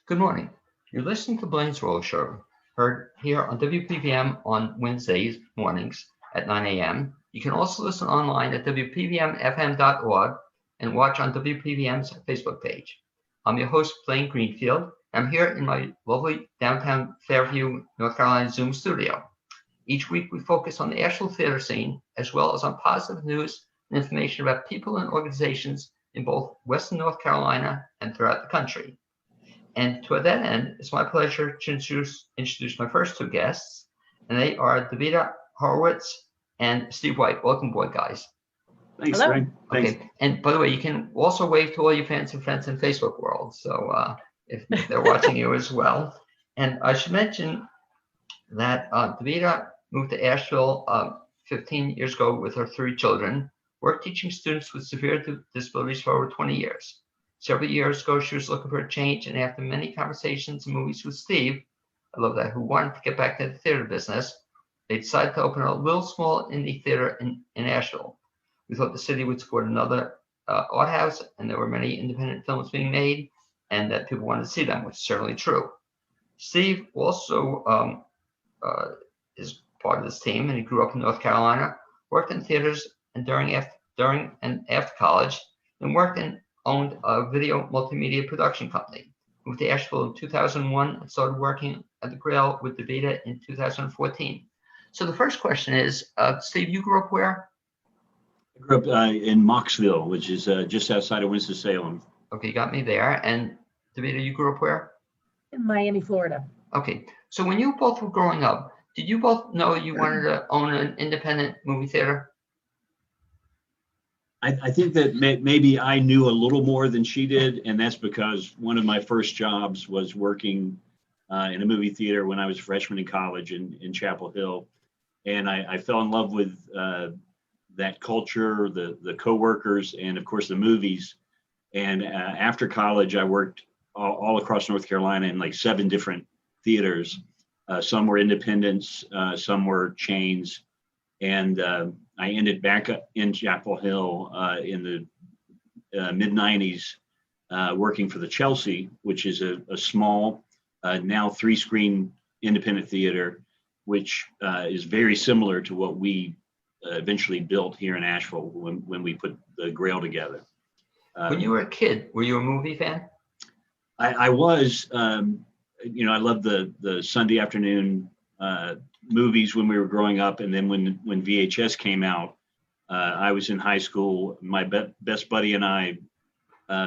Good morning. You're listening to Blaine's World Show, heard here on WPVM on Wednesdays mornings at 9 a.m. You can also listen online at WPVMFM.org and watch on WPVM's Facebook page. I'm your host, Blaine Greenfield. I'm here in my lovely downtown Fairview, North Carolina Zoom studio. Each week we focus on the actual theater scene, as well as on positive news and information about people and organizations in both Western North Carolina and throughout the country. And to that end, it's my pleasure to introduce my first two guests, and they are Davida Horwitz and Steve White. Welcome aboard, guys. Thanks, Hello. Frank. Thanks. Okay, and by the way, you can also wave to all your fans and friends in Facebook world, so if they're watching you as well. And I should mention that Davida moved to Asheville 15 years ago with her 3 children, worked teaching students with severe disabilities for over 20 years. Several years ago, she was looking for a change, and after many conversations and movies with Steve, I love that, who wanted to get back to the theater business, they decided to open a little small indie theater in Asheville. We thought the city would support another art house, and there were many independent films being made, and that people wanted to see them, which is certainly true. Steve also is part of this team, and he grew up in North Carolina, worked in theaters and during and after college, and worked and owned a video multimedia production company. Moved to Asheville in 2001 and started working at the Grail with Davida in 2014. So the first question is, Steve, you grew up where? I grew up in Mocksville, which is just outside of Winston-Salem. Okay, you got me there. And Davida, you grew up where? In Miami, Florida. Okay, so when you both were growing up, did you both know you wanted to own an independent movie theater? I think that maybe I knew a little more than she did, and that's because one of my first jobs was working in a movie theater when I was a freshman in college in Chapel Hill. And I fell in love with that culture, the coworkers, and of course the movies. And after college, I worked all across North Carolina in like 7 different theaters. Some were independents, some were chains. And I ended back up in Chapel Hill in the mid-90s working for the Chelsea, which is a small, now 3-screen independent theater, which is very similar to what we eventually built here in Asheville when we put the Grail together. When you were a kid, were you a movie fan? I was, I loved the Sunday afternoon movies when we were growing up, and then when VHS came out, I was in high school. My best buddy and I,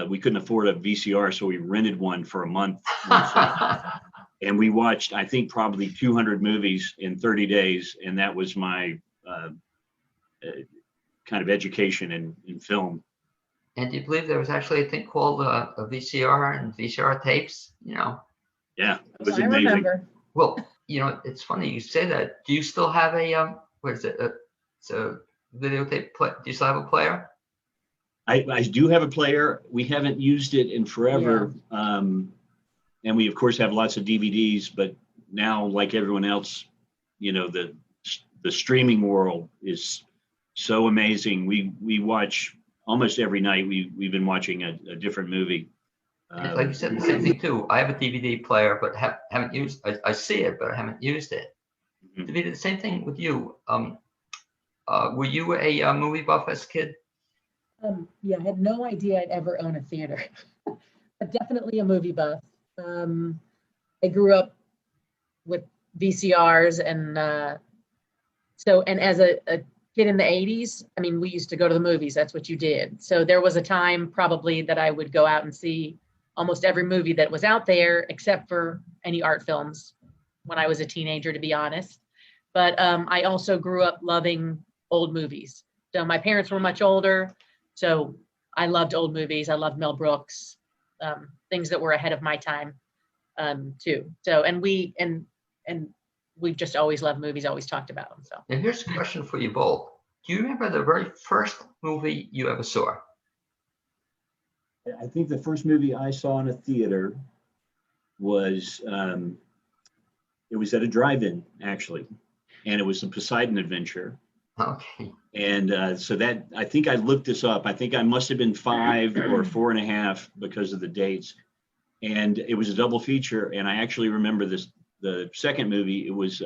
we couldn't afford a VCR, so we rented one for a month. And we watched, I think, probably 200 movies in 30 days, and that was my kind of education in film. And do you believe there was actually a thing called a VCR and VCR tapes? Yeah, it was I amazing. remember. Well, it's funny you say that. Do you still have a what is it? It's a videotape. Do you still have a player? I do have a player. We haven't used it in forever. Yeah. And we of course have lots of DVDs, but now, like everyone else, the streaming world is so amazing. We watch almost every night. We've been watching a different movie. Like you said, the same thing too. I have a DVD player, but haven't used. I see it, but I haven't used it. Mm-hmm. Davida, the same thing with you. Were you a movie buff as a kid? Yeah, I had no idea I'd ever own a theater, but definitely a movie buff. I grew up with VCRs, and as a kid in the 80s, I mean, we used to go to the movies. That's what you did. So there was a time probably that I would go out and see almost every movie that was out there, except for any art films when I was a teenager, to be honest. But I also grew up loving old movies. So my parents were much older, so I loved old movies. I loved Mel Brooks, things that were ahead of my time too. So, and we've just always loved movies, always talked about them. So. And here's a question for you both. Do you remember the very first movie you ever saw? I think the first movie I saw in a theater was, it was at a drive-in, actually, and it was the Poseidon Adventure. Okay. And so that, I think I looked this up. I think I must have been 5 or 4.5 because of the dates. and it was a double feature. And I actually remember the second movie. It was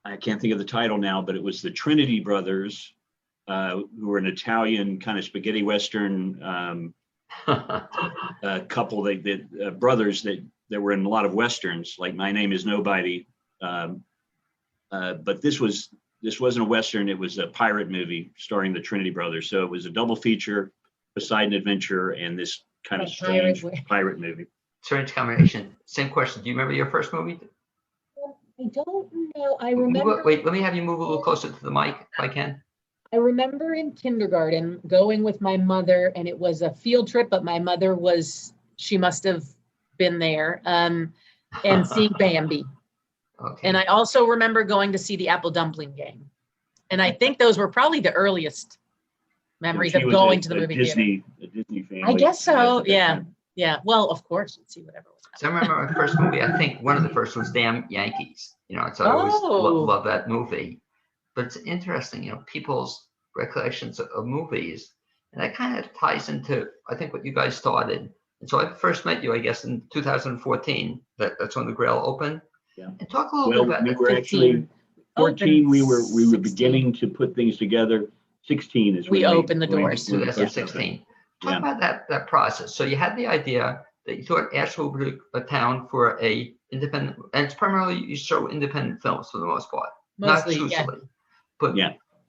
I can't think of the title now, but it was the Trinity brothers, who were an Italian kind of spaghetti western couple. Brothers that were in a lot of westerns, like My Name Is Nobody. But this wasn't a western. It was a pirate movie starring the Trinity brothers. So it was a double feature, Poseidon Adventure, and this kind of strange pirate movie. Strange combination. Same question. Do you remember your first movie? I don't know. I remember. Wait, let me have you move a little closer to the mic if I can. I remember in kindergarten going with my mother, and it was a field trip, but my mother she must have been there, and seeing Bambi. Okay. And I also remember going to see the Apple Dumpling Game. And I think those were probably the earliest memories of going to the movie theater. A Disney fan. I guess so. Yeah. Yeah. Well, of course, you'd see whatever was So I remember my first movie. I think one of the first was Damn Yankees. So I always love that movie. But it's interesting, people's recollections of movies, and that kind of ties into, I think, what you guys started. And so I first met you, I guess, in 2014. That's when the Grail opened. Yeah. And talk a little bit about we were actually 14. We were 16. Beginning to put things together. 16 is when we opened the doors. 2016. Talk about that process. So you had the idea that you thought Asheville would be a town for a independent, and it's primarily you show independent films for the most part, Mostly, not truthfully. But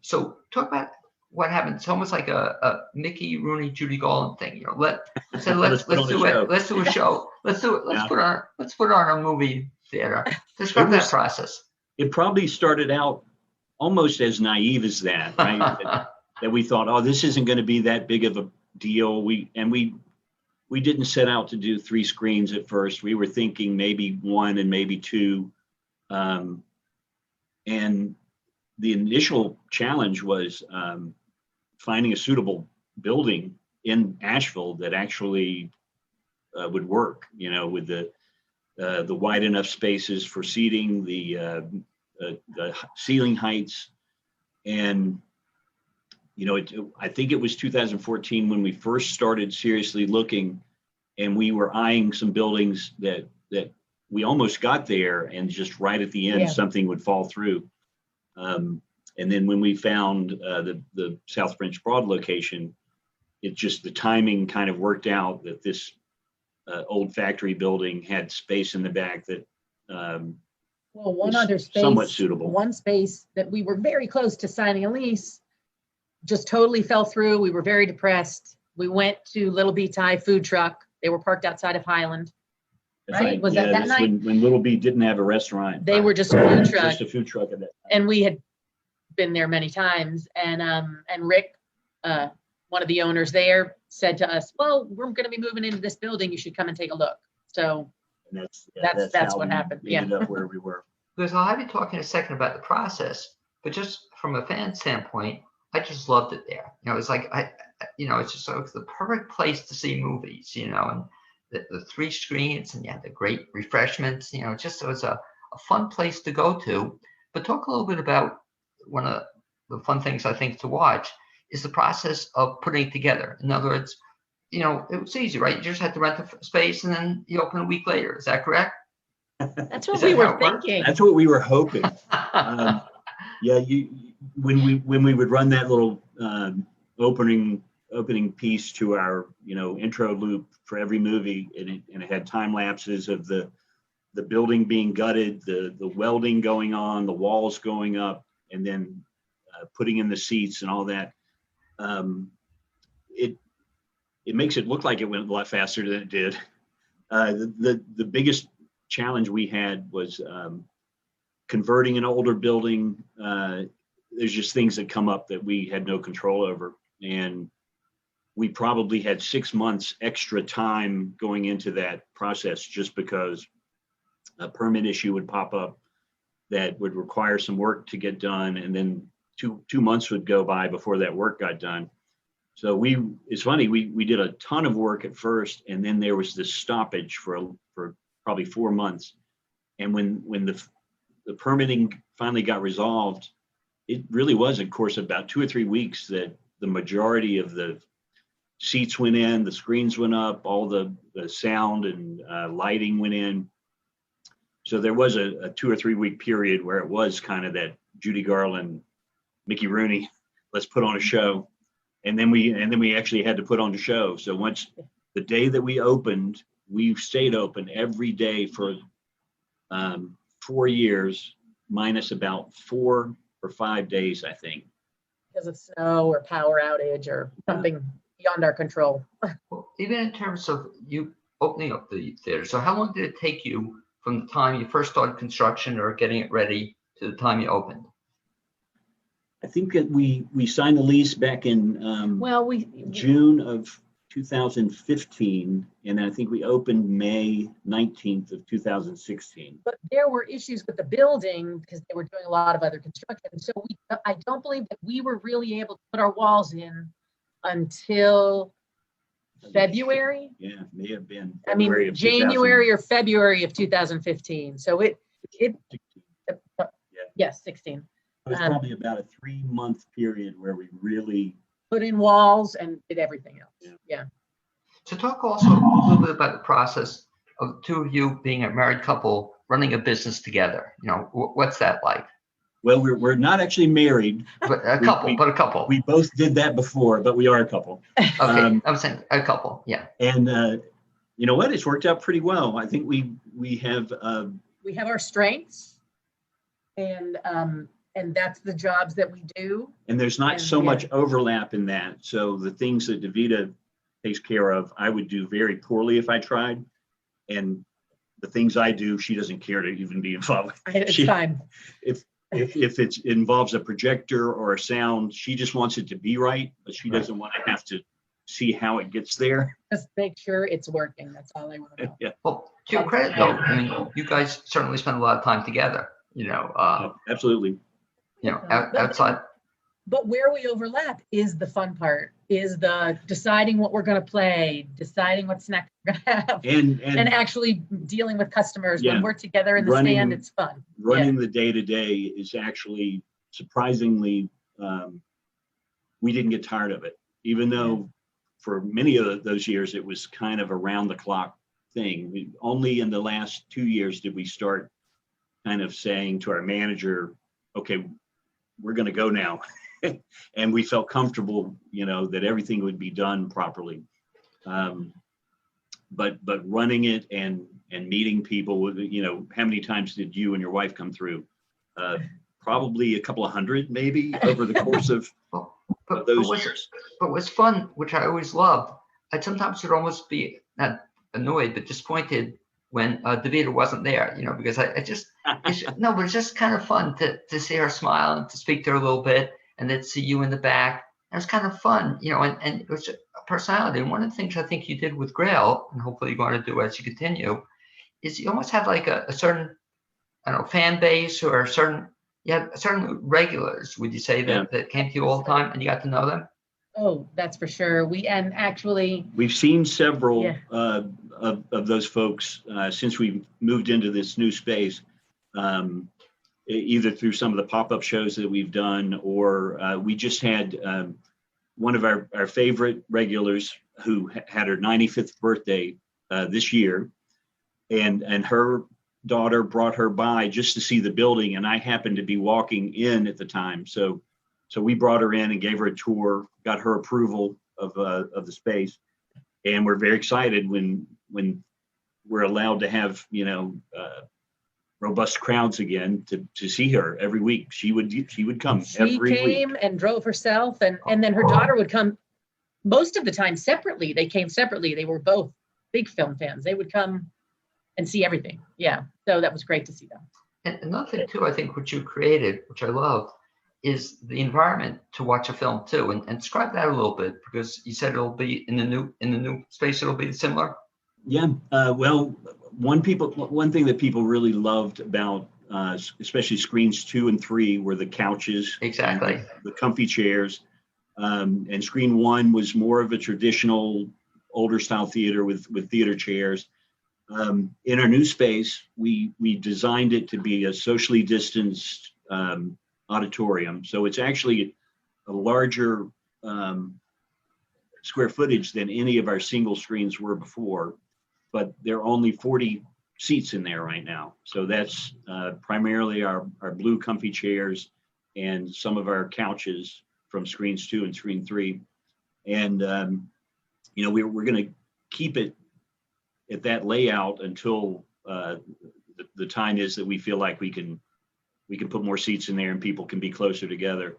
so talk about what happened. It's almost like a Mickey, Rooney, Judy Garland thing. Let's do it. Let's do a show. Let's do it. Let's put on a movie theater. Describe that process. It probably started out almost as naive as that, right? that we thought, oh, this isn't going to be that big of a deal. We didn't set out to do 3 screens at first. We were thinking maybe 1 and maybe 2. And the initial challenge was finding a suitable building in Asheville that actually would work, with the wide enough spaces for seating, the ceiling heights. And I think it was 2014 when we first started seriously looking, and we were eyeing some buildings that we almost got there, and just right at the end, something would fall through. And then when we found the South French Broad location, the timing kind of worked out that this old factory building had space in the back that one other space, somewhat suitable. One space that we were very close to signing a lease just totally fell through. We were very depressed. We went to Little B Thai food truck. They were parked outside of Highland. Right? Was that night? When Little B didn't have a restaurant. They were just a food truck. Just a food truck at that time. And we had been there many times. And Rick, one of the owners there, said to us, well, we're going to be moving into this building. You should come and take a look. So that's what happened. Ended up where we were. Because I'll have you talk in a second about the process, but just from a fan standpoint, I just loved it there. It's like it's just like the perfect place to see movies. And the 3 screens, and you had the great refreshments. It was a fun place to go to. But talk a little bit about one of the fun things I think to watch is the process of putting it together. In other words, it was easy, right? You just had to rent the space, and then you open a week later. Is that correct? That's what we were thinking. That's what we were hoping. When we would run that little opening piece to our intro loop for every movie, and it had time lapses of the building being gutted, the welding going on, the walls going up, and then putting in the seats and all that. It makes it look like it went a lot faster than it did. The biggest challenge we had was converting an older building. There's just things that come up that we had no control over, and we probably had 6 months extra time going into that process, just because a permit issue would pop up that would require some work to get done, and then two months would go by before that work got done. So it's funny, we did a ton of work at first, and then there was this stoppage for probably 4 months. And when the permitting finally got resolved, it really was, of course, about 2 or 3 weeks that the majority of the seats went in, the screens went up, all the sound and lighting went in. So there was a 2 or 3 week period where it was kind of that Judy Garland, Mickey Rooney, let's put on a show. And then we actually had to put on the show. So once the day that we opened, we stayed open every day for 4 years, minus about 4 or 5 days, I think. Because of snow or power outage or something beyond our control. Well, even in terms of you opening up the theater, so how long did it take you from the time you first started construction or getting it ready to the time you opened? I think that we signed the lease back in Well, June of 2015, and I think we opened May 19th of 2016. but there were issues with the building because they were doing a lot of other construction. So I don't believe that we were really able to put our walls in until February. Yeah, may have been. I mean, February of January or February of 2015. So it, 2016. yes, 16. It was probably about a 3-month period where we really Put in walls and did everything else. Yeah. So talk also a little bit about the process of the two of you being a married couple running a business together. You know, what's that like? Well, we're not actually married. But a couple. We both did that before, but we are a couple. Okay, I'm saying a couple. Yeah. And you know what? It's worked out pretty well. I think we have our strengths, and that's the jobs that we do. and there's not so much overlap in that. So the things that Davida takes care of, I would do very poorly if I tried. And the things I do, she doesn't care to even be involved with. It's fine. If it involves a projector or a sound, she just wants it to be right, but she doesn't want to have to see how it gets there. Just make sure it's working. That's all I want to know. Yeah, Well, to your credit though, I mean, you guys certainly spend a lot of time together. You know, absolutely. you know, outside. But where we overlap is the fun part, is the deciding what we're going to play, deciding what snacks we're going to have, and actually dealing with customers. When we're together in the stand, it's fun. Running the day-to-day is actually surprisingly, we didn't get tired of it, even though for many of those years it was kind of around the clock thing. Only in the last 2 years did we start kind of saying to our manager, okay, we're going to go now. And we felt comfortable, you know, that everything would be done properly. But running it and meeting people, you know, how many times did you and your wife come through? Probably a couple of hundred, maybe, over the course of those years. But what's fun, which I always loved, I sometimes would almost be not annoyed, but disappointed when Davida wasn't there, you know, because I just, no, but it's just kind of fun to see her smile and to speak to her a little bit, and then see you in the back. It was kind of fun, you know, and it was a personality. And one of the things I think you did with Grail, and hopefully you're going to do as you continue, is you almost have like a certain, I don't know, fan base, or you have certain regulars, would you say, that came to you all the time and you got to know them? Oh, that's for sure. We've seen several of those folks since we moved into this new space, either through some of the pop-up shows that we've done, or we just had one of our favorite regulars who had her 95th birthday this year, and her daughter brought her by just to see the building, and I happened to be walking in at the time, so we brought her in and gave her a tour, got her approval of the space, and we're very excited when we're allowed to have, you know, robust crowds again to see her every week. She would come every week. She came and drove herself, and then her daughter would come most of the time separately. They came separately. They were both big film fans. They would come and see everything. Yeah, so that was great to see them. And another thing too, I think, what you created, which I love, is the environment to watch a film too, and describe that a little bit, because you said it'll be in the new space. It'll be similar. Yeah. Well, one thing that people really loved about, especially screens 2 and 3, were the couches. Exactly. The comfy chairs, and screen 1 was more of a traditional, older style theater with theater chairs. In our new space, we designed it to be a socially distanced auditorium. So it's actually a larger square footage than any of our single screens were before, but there are only 40 seats in there right now. So that's primarily our blue comfy chairs and some of our couches from screens 2 and screen 3. And, we're going to keep it at that layout until the time is that we feel like we can put more seats in there and people can be closer together.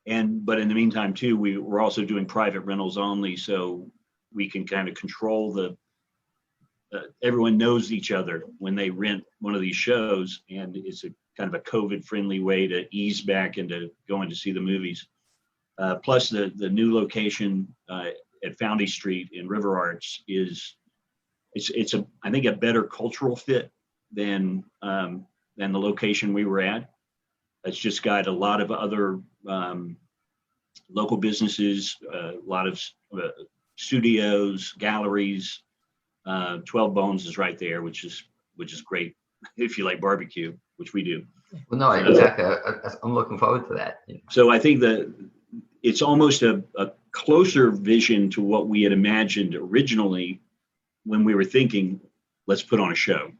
But in the meantime too, we're also doing private rentals only, so we can kind of control everyone knows each other when they rent one of these shows, and it's a kind of a COVID friendly way to ease back into going to see the movies. Plus the new location at Foundy Street in River Arts it's I think a better cultural fit than the location we were at. It's just got a lot of other local businesses, a lot of studios, galleries. 12 Bones is right there, which is great if you like barbecue, which we do. Well, no, exactly. I'm looking forward to that. So I think that it's almost a closer vision to what we had imagined originally when we were thinking, let's put on a show.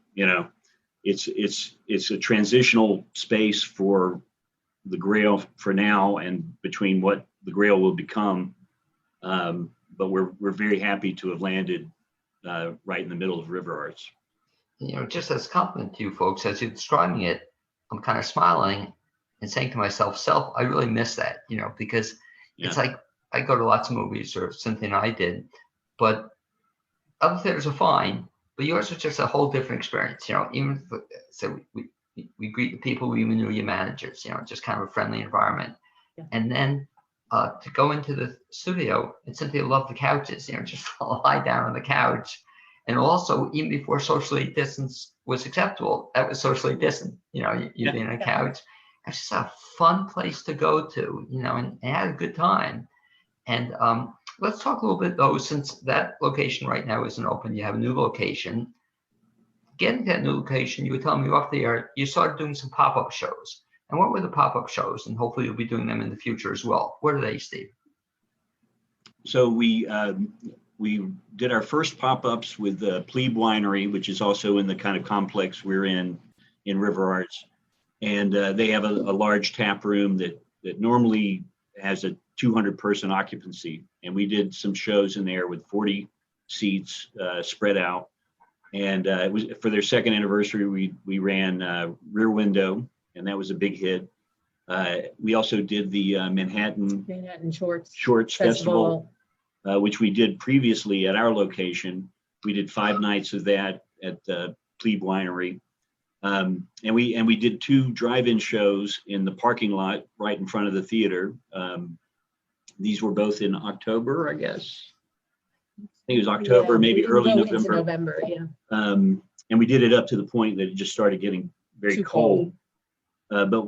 It's a transitional space for the Grail for now and between what the Grail will become. But we're very happy to have landed right in the middle of River Arts. Just as a compliment to you folks, as you're describing it, I'm kind of smiling and saying to myself, I really miss that, because it's like I go to lots of movies, or Cynthia and I did, but other theaters are fine, but yours was just a whole different experience. Even so, we greet the people, we even knew your managers. Just kind of a friendly environment. Yeah. And then to go into the studio, and Cynthia loved the couches. Just lie down on the couch. And also, even before socially distance was acceptable, that was socially distant. You being on a couch. It's just a fun place to go to. And had a good time. And let's talk a little bit though, since that location right now isn't open. You have a new location. Getting that new location, you were telling me off the air, you started doing some pop-up shows. And what were the pop-up shows? And hopefully you'll be doing them in the future as well. What are they, Steve? So we did our first pop-ups with the Plebe Winery, which is also in the kind of complex we're in River Arts. And they have a large tap room that normally has a 200-person occupancy. And we did some shows in there with 40 seats spread out. And it was for their second anniversary, we ran Rear Window, and that was a big hit. We also did the Manhattan Shorts Festival, which we did previously at our location. We did 5 nights of that at the Plebe Winery. And we did 2 drive-in shows in the parking lot right in front of the theater. These were both in October, I guess. I think it was October, maybe early November. And we did it up to the point that it just started getting very cold. But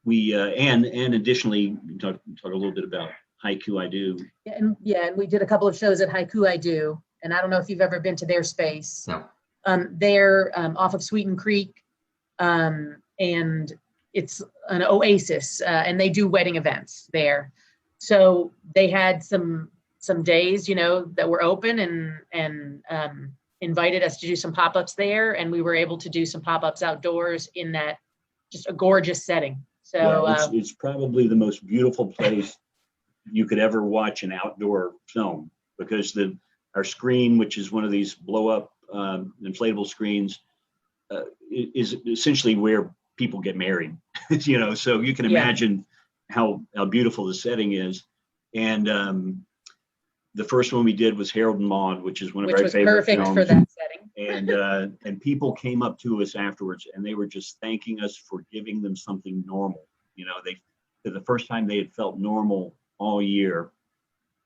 we and additionally talk a little bit about Haiku I Do. And we did a couple of shows at Haiku I Do, and I don't know if you've ever been to their space. No. They're off of Sweeten Creek, and it's an oasis, and they do wedding events there. So they had some days, that were open and invited us to do some pop-ups there, and we were able to do some pop-ups outdoors in that just a gorgeous setting. So it's probably the most beautiful place you could ever watch an outdoor film, because our screen, which is one of these blow-up inflatable screens, is essentially where people get married. So you can imagine how beautiful the setting is. And the first one we did was Harold and Maude, which is one of our favorite perfect films. for that setting. And people came up to us afterwards, and they were just thanking us for giving them something normal. For the first time they had felt normal all year.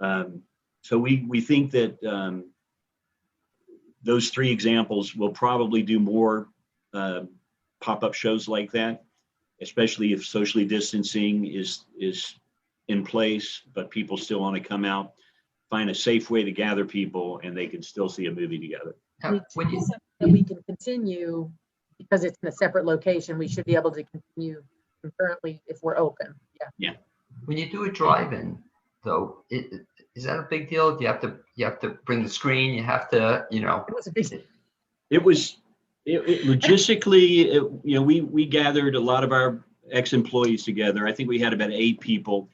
So we think that those 3 examples will probably do more pop-up shows like that, especially if socially distancing is in place, but people still want to come out, find a safe way to gather people, and they can still see a movie together. We can continue, because it's in a separate location, we should be able to continue concurrently if we're open. When you do a drive-in, though, is that a big deal? Do you have to bring the screen? You have to, It was a big, It was logistically, we gathered a lot of our ex-employees together. I think we had about 8 people.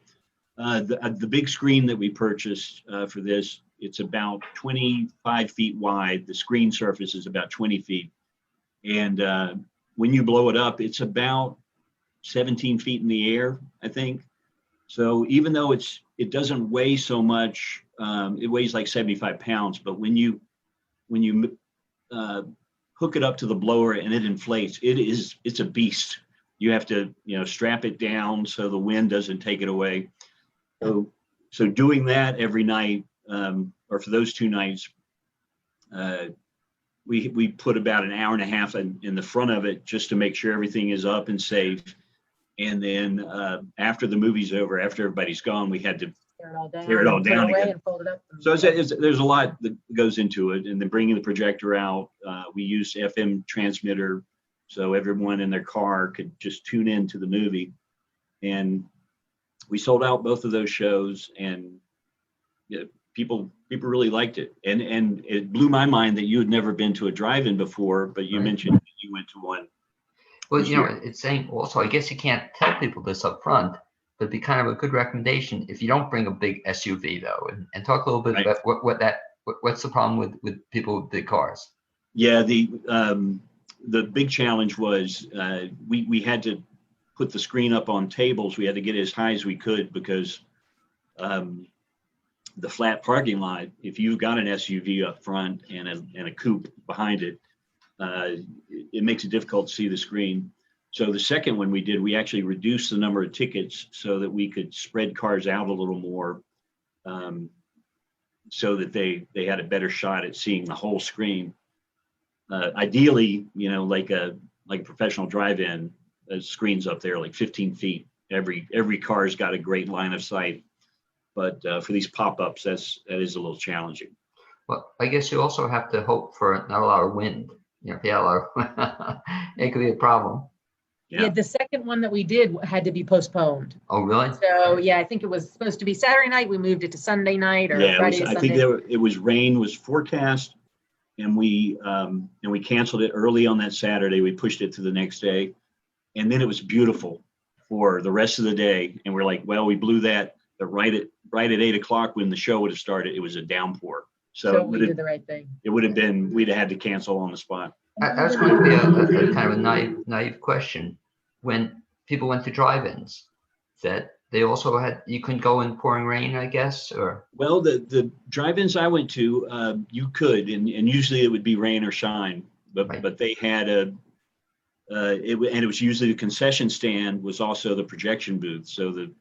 The big screen that we purchased for this, it's about 25 feet wide. The screen surface is about 20 feet. And when you blow it up, it's about 17 feet in the air, I think. So even though it doesn't weigh so much, it weighs like 75 pounds, but when you hook it up to the blower and it inflates, it's a beast. You have to, strap it down so the wind doesn't take it away. So doing that every night, or for those 2 nights, we put about an hour and a half in the front of it just to make sure everything is up and safe. And then after the movie's over, after everybody's gone, we had to tear it all down again. And fold it up. So there's a lot that goes into it. And then bringing the projector out, we used FM transmitter so everyone in their car could just tune in to the movie. And we sold out both of those shows, and people really liked it. And it blew my mind that you had never been to a drive-in before, but you mentioned you went to one. Well, it's saying also, I guess you can't tell people this up front, but it'd be kind of a good recommendation if you don't bring a big SUV though, and talk a little bit about what's the problem with people with big cars. Yeah, the big challenge was we had to put the screen up on tables. We had to get it as high as we could because the flat parking lot, if you've got an SUV up front and a coupe behind it, it makes it difficult to see the screen. So the second one we did, we actually reduced the number of tickets so that we could spread cars out a little more, so that they had a better shot at seeing the whole screen. Ideally, like a professional drive-in, screens up there like 15 feet. Every car's got a great line of sight, but for these pop-ups, that is a little challenging. Well, I guess you also have to hope for not a lot of wind. If you have a lot of, it could be a problem. Yeah, the second one that we did had to be postponed. Oh, really? So yeah, I think it was supposed to be Saturday night. We moved it to Sunday night or Friday. I think it was rain was forecast, and we canceled it early on that Saturday. We pushed it to the next day, and then it was beautiful for the rest of the day. And we're like, well, we blew that. But right at 8 o'clock when the show would have started, it was a downpour. So we did the right thing. It would have been, we'd have had to cancel on the spot. That's going to be a kind of a naive question. When people went to drive-ins, that they also you couldn't go in pouring rain, I guess, or? Well, the drive-ins I went to, you could, and usually it would be rain or shine, but they had and it was usually the concession stand was also the projection booth. So the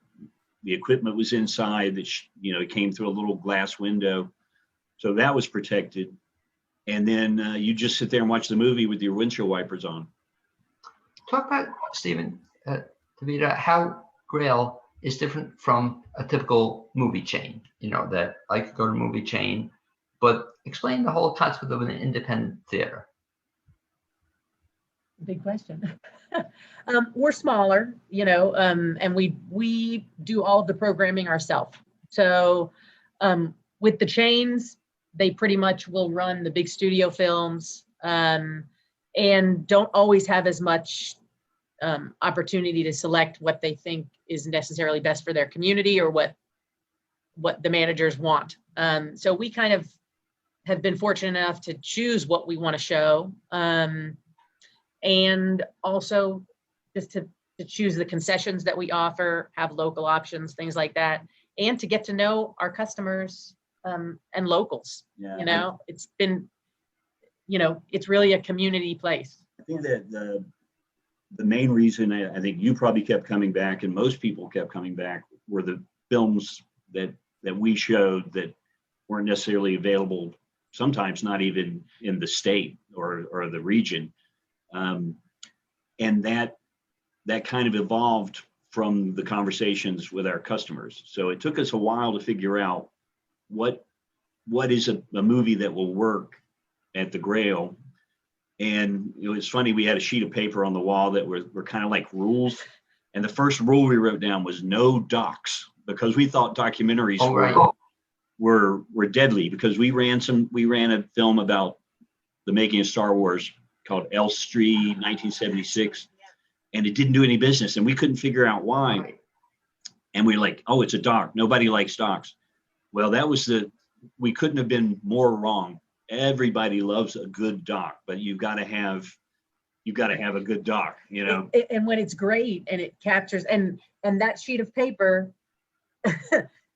equipment was inside that, it came through a little glass window. So that was protected. And then you just sit there and watch the movie with your windshield wipers on. Talk about, Stephen, Davida, how Grail is different from a typical movie chain, that I could go to a movie chain, but explain the whole concept of an independent theater. Big question. We're smaller, and we do all of the programming ourselves. So with the chains, they pretty much will run the big studio films and don't always have as much opportunity to select what they think is necessarily best for their community or what the managers want. So we kind of have been fortunate enough to choose what we want to show, and also just to choose the concessions that we offer, have local options, things like that, and to get to know our customers and locals. Yeah. It's been, it's really a community place. I think that the main reason I think you probably kept coming back and most people kept coming back were the films that we showed that weren't necessarily available, sometimes not even in the state or the region. And that kind of evolved from the conversations with our customers. So it took us a while to figure out what is a movie that will work at the Grail. And it was funny, we had a sheet of paper on the wall that were kind of like rules. And the first rule we wrote down was no docs, because we thought documentaries were deadly, because we ran a film about the making of Star Wars called Elstree 1976, and it didn't do any business, and we couldn't figure out why. Right. And we were like, oh, it's a doc. Nobody likes docs. Well, we couldn't have been more wrong. Everybody loves a good doc, but you've got to have a good doc, And when it's great and it captures, and that sheet of paper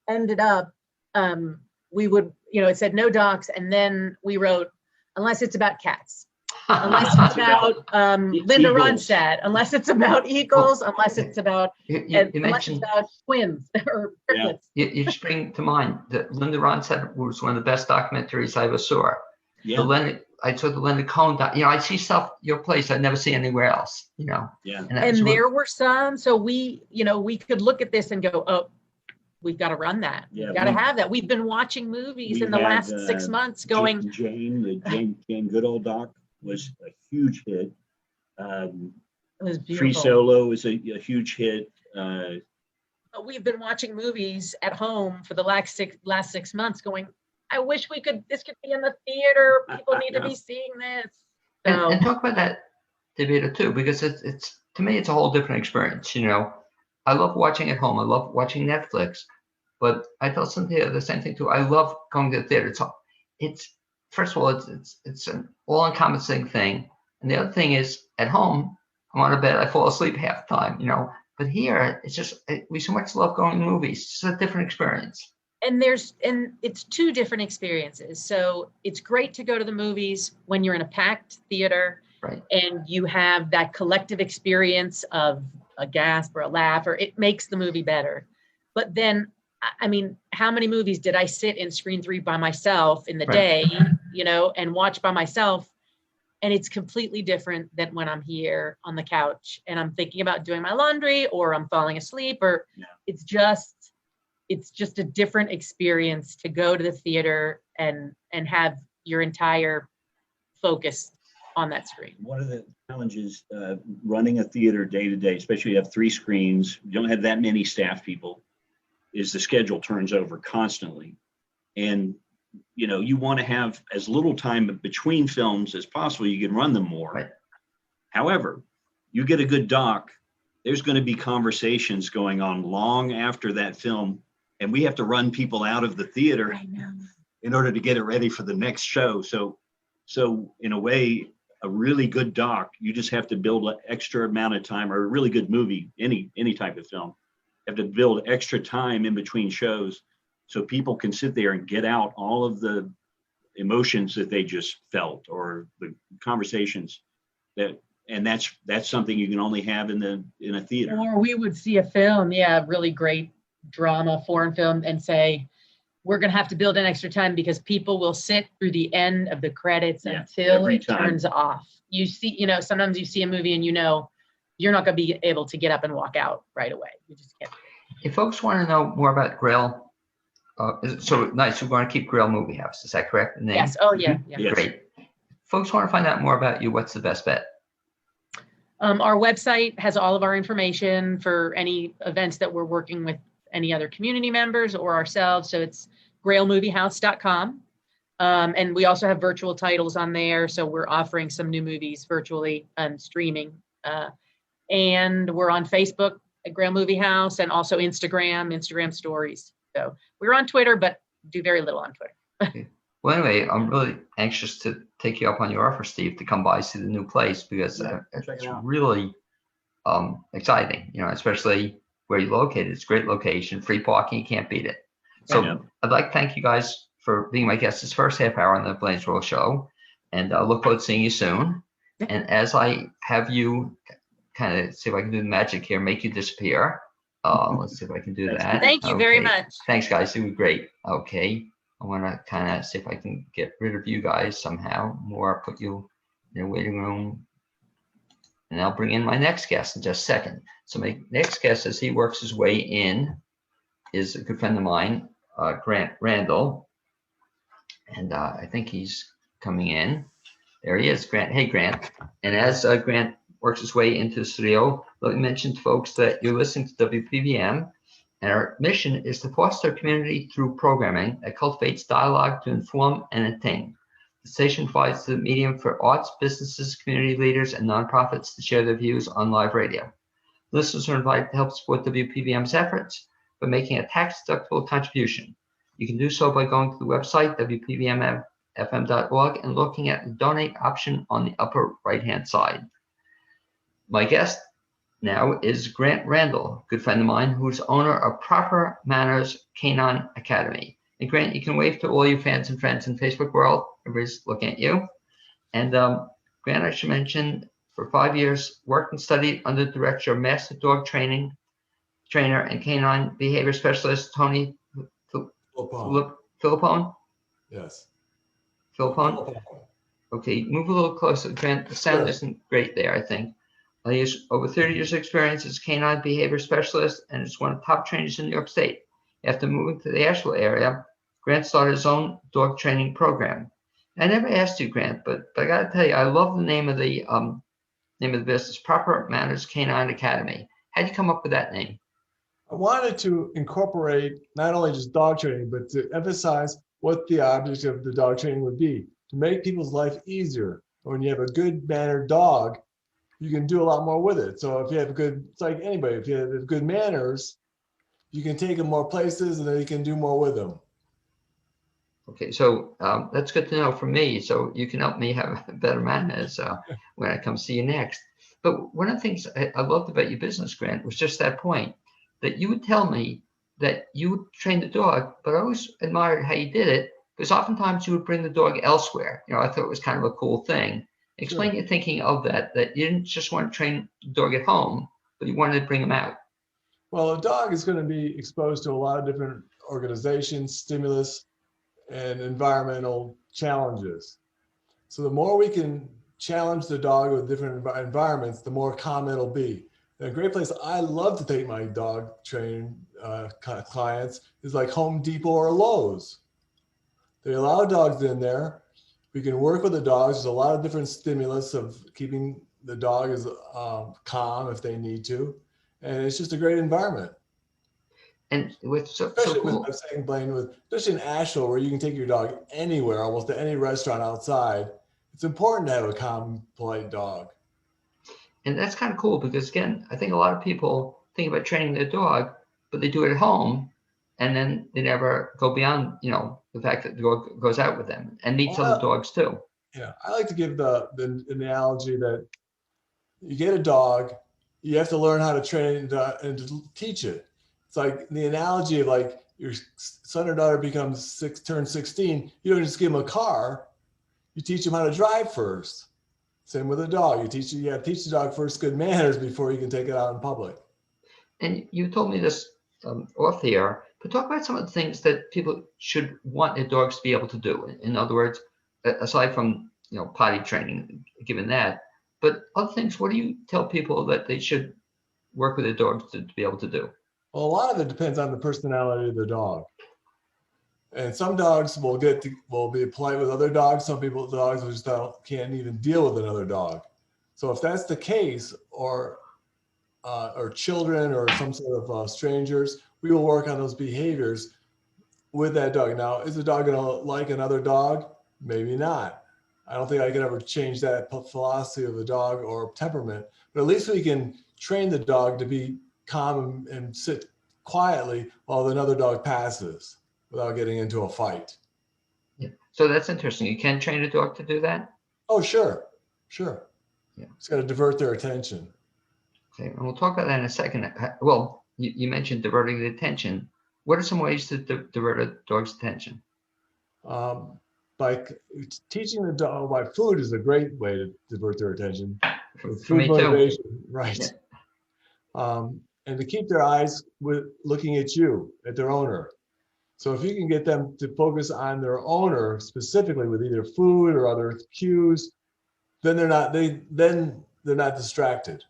ended up, we would, it said no docs, and then we wrote, unless it's about cats, unless it's about Linda Eagles. Ronstadt, unless it's about eagles, unless it's about You unless mentioned, it's about twins or triplets. you just bring to mind that Linda Ronstadt was one of the best documentaries I ever saw. Yeah. I saw the Linda Cohn I see stuff your place I'd never see anywhere else, Yeah. And there were some, so we could look at this and go, oh, we've got to run that. Yeah, We've got to have that. We've been watching movies we in the had, last 6 months going, the Jane Goodall doc was a huge hit. it was Free beautiful. Solo was a huge hit. But we've been watching movies at home for the last 6 months going, I wish this could be in the theater. People need to be seeing this. So, and talk about that, Davida, too, because it's to me, it's a whole different experience. I love watching at home. I love watching Netflix, but I tell Cynthia the same thing too. I love going to the theater. It's first of all, it's an all-encompassing thing, and the other thing is at home, I'm on a bed, I fall asleep half the time. But here, it's just we so much love going to movies. It's a different experience. and it's two different experiences. So it's great to go to the movies when you're in a packed theater, Right. and you have that collective experience of a gasp or a laugh, or it makes the movie better. But then, I mean, how many movies did I sit in screen 3 by myself in the Right. day, and watch by myself? And it's completely different than when I'm here on the couch and I'm thinking about doing my laundry, or I'm falling asleep, or it's just a different experience to go to the theater and have your entire focus on that screen. One of the challenges running a theater day to day, especially you have 3 screens, you don't have that many staff people, is the schedule turns over constantly. And you want to have as little time between films as possible. You can run them more. Right. However, you get a good doc, there's going to be conversations going on long after that film, and we have to run people out of the theater I know. in order to get it ready for the next show. So in a way, a really good doc, you just have to build an extra amount of time, or a really good movie, any type of film, you have to build extra time in between shows so people can sit there and get out all of the emotions that they just felt, or the conversations and that's something you can only have in a theater. Or we would see a film, really great drama, foreign film, and say, we're going to have to build in extra time because people will sit through the end of the credits until every it time. turns off. You see, sometimes you see a movie and you're not going to be able to get up and walk out right away. You just can't. If folks want to know more about Grail, so nice, we're going to keep Grail Moviehouse. Is that correct? The name? Yes. Oh, yeah. Yes. Great. Folks want to find out more about you. What's the best bet? Our website has all of our information for any events that we're working with any other community members or ourselves. So it's grailmoviehouse.com. And we also have virtual titles on there. So we're offering some new movies virtually and streaming. And we're on Facebook at Grail Moviehouse, and also Instagram stories. So we're on Twitter, but do very little on Twitter. Well, anyway, I'm really anxious to take you up on your offer, Steve, to come by, see the new place, because it's really exciting, especially where you're located. It's a great location, free parking, you can't beat it. So I'd like to thank you guys for being my guests this first half hour on the BLAINESWORLD show, and I look forward to seeing you soon. And as I have you kind of see if I can do the magic here, make you disappear. Let's see if I can do that. Thank you very much. Thanks, guys. You were great. Okay. I want to kind of see if I can get rid of you guys somehow, or put you in the waiting room. And I'll bring in my next guest in just a second. So my next guest, as he works his way in, is a good friend of mine, Randall. And I think he's coming in. There he is, Grant. Hey, Grant. And as Grant works his way into the studio, let me mention to folks that you're listening to WPVM, And our mission is to foster community through programming that cultivates dialogue to inform and entertain. The station provides the medium for arts, businesses, community leaders, and nonprofits to share their views on live radio. Listeners are invited to help support WPVM's efforts by making a tax-deductible contribution. You can do so by going to the website, WPVMFM.org, and looking at the donate option on the upper right-hand side. My guest now is Grant Randall, a good friend of mine, who's owner of Proper Manners Canine Academy. And Grant, you can wave to all your fans and friends in Facebook world. Everybody's looking at you. And Grant, I should mention, for 5 years, worked and studied under the director of Master Dog Trainer and Canine Behavior Specialist Tony Philippone. Yes. Philippone. Okay, move a little closer, Grant. The sound isn't great there, I think. He has over 30 years of experience as a canine behavior specialist and is one of the top trainers in New York State. After moving to the Asheville area, Grant started his own dog training program. I never asked you, Grant, but I got to tell you, I love the name of the business, Proper Manners Canine Academy. How'd you come up with that name? I wanted to incorporate not only just dog training, but to emphasize what the object of the dog training would be, to make people's life easier. When you have a good mannered dog, you can do a lot more with it. So if you have it's like anybody, if you have good manners, you can take them more places and then you can do more with them. Okay, so that's good to know for me. So you can help me have better manners when I come see you next. But one of the things I loved about your business, Grant, was just that point that you would tell me that you would train the dog, but I always admired how you did it because oftentimes you would bring the dog elsewhere. I thought it was kind of a cool thing. Explain your thinking of that you didn't just want to train the dog at home, but you wanted to bring him out. Well, a dog is going to be exposed to a lot of different organizations, stimulus, and environmental challenges. So the more we can challenge the dog with different environments, the more calm it'll be. And a great place I love to take my dog training clients is like Home Depot or Lowe's. They allow dogs in there. We can work with the dogs. There's a lot of different stimulus of keeping the dog as calm if they need to. And it's just a great environment. And with especially in Asheville, where you can take your dog anywhere, almost to any restaurant outside, it's important to have a calm, polite dog. And that's kind of cool because, again, I think a lot of people think about training their dog, but they do it at home, and then they never go beyond, the fact that the dog goes out with them and meets other dogs too. Yeah, I like to give the analogy that you get a dog, you have to learn how to train and to teach it. It's like the analogy of like your son or daughter turns 16, you don't just give them a car, you teach them how to drive first. Same with a dog. You have to teach the dog first good manners before you can take it out in public. And you told me this off the air, but talk about some of the things that people should want their dogs to be able to do. In other words, aside from potty training, given that, but other things, what do you tell people that they should work with their dogs to be able to do? Well, a lot of it depends on the personality of the dog. And some dogs will be polite with other dogs. Some dogs just can't even deal with another dog. So if that's the case, or children or some sort of strangers, we will work on those behaviors with that dog. Now, is the dog going to like another dog? Maybe not. I don't think I could ever change that philosophy of the dog or temperament, but at least we can train the dog to be calm and sit quietly while another dog passes without getting into a fight. Yeah. So that's interesting. You can train a dog to do that? Oh, sure. Yeah. It's got to divert their attention. Okay, and we'll talk about that in a second. Well, you mentioned diverting the attention. What are some ways to divert a dog's attention? By teaching the dog why food is a great way to divert their attention. For me too. Right. Yeah. And to keep their eyes looking at you, at their owner. So if you can get them to focus on their owner specifically with either food or other cues, then they're not distracted.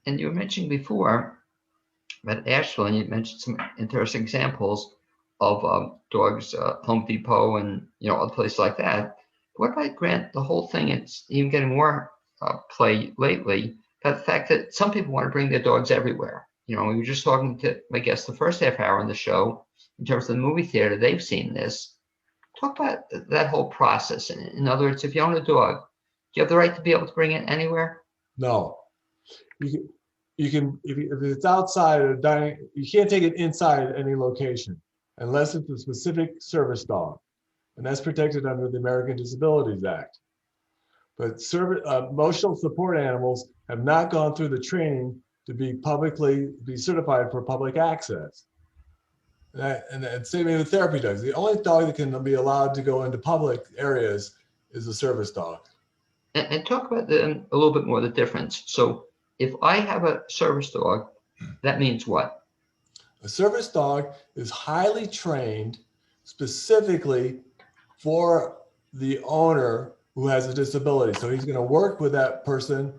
And you were mentioning before about Asheville, and you mentioned some interesting examples of dogs, Home Depot, and other places like that. What about, Grant, the whole thing? It's even getting more play lately. The fact that some people want to bring their dogs everywhere. we were just talking to my guest the first half hour on the show in terms of the movie theater. They've seen this. Talk about that whole process. In other words, if you own a dog, do you have the right to be able to bring it anywhere? No. You can if it's outside or dining, you can't take it inside any location unless it's a specific service dog, and that's protected under the American Disabilities Act. But emotional support animals have not gone through the training to be certified for public access. And same with therapy dogs. The only dog that can be allowed to go into public areas is a service dog. And talk about a little bit more the difference. So if I have a service dog, that means what? A service dog is highly trained specifically for the owner who has a disability. So he's going to work with that person.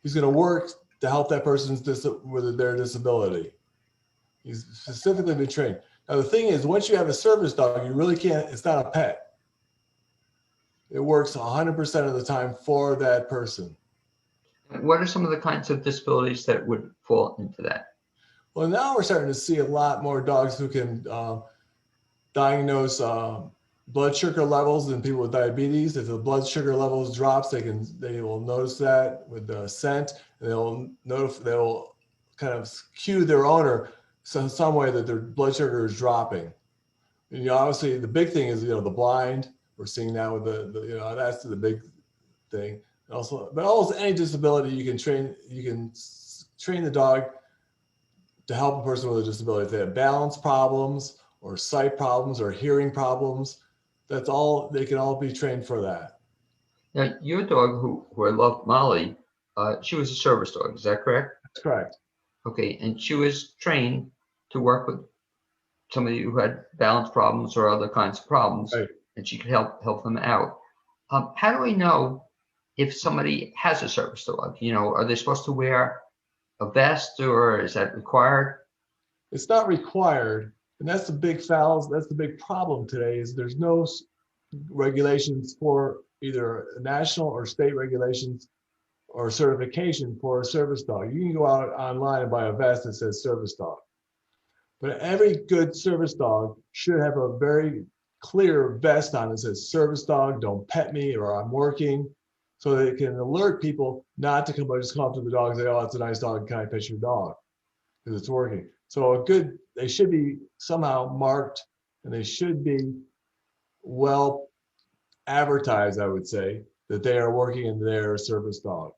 He's going to work to help that person with their disability. He's specifically been trained. Now, the thing is, once you have a service dog, you really can't, it's not a pet. It works 100% of the time for that person. What are some of the kinds of disabilities that would fall into that? Well, now we're starting to see a lot more dogs who can diagnose blood sugar levels in people with diabetes. If the blood sugar levels drops, they will notice that with the scent, and they'll kind of cue their owner some way that their blood sugar is dropping. And obviously the big thing is the blind. We're seeing that with the that's the big thing. Also, but almost any disability you can train the dog to help a person with a disability. If they have balance problems or sight problems or hearing problems, that's all, they can all be trained for that. Now, your dog, who I love, Molly, she was a service dog, is that correct? That's correct. Okay, and she was trained to work with somebody who had balance problems or other kinds of problems, Right. and she could help them out. How do we know if somebody has a service dog? Are they supposed to wear a vest, or is that required? It's not required, and that's the big that's the big problem today, is there's no regulations for either national or state regulations or certification for a service dog. You can go out online and buy a vest that says service dog. But every good service dog should have a very clear vest on that says service dog, don't pet me, or I'm working, so that it can alert people not to just come up to the dog and say, oh, it's a nice dog, can I pet your dog? Because it's working. So they should be somehow marked, and they should be well advertised, I would say, that they are working in their service dog.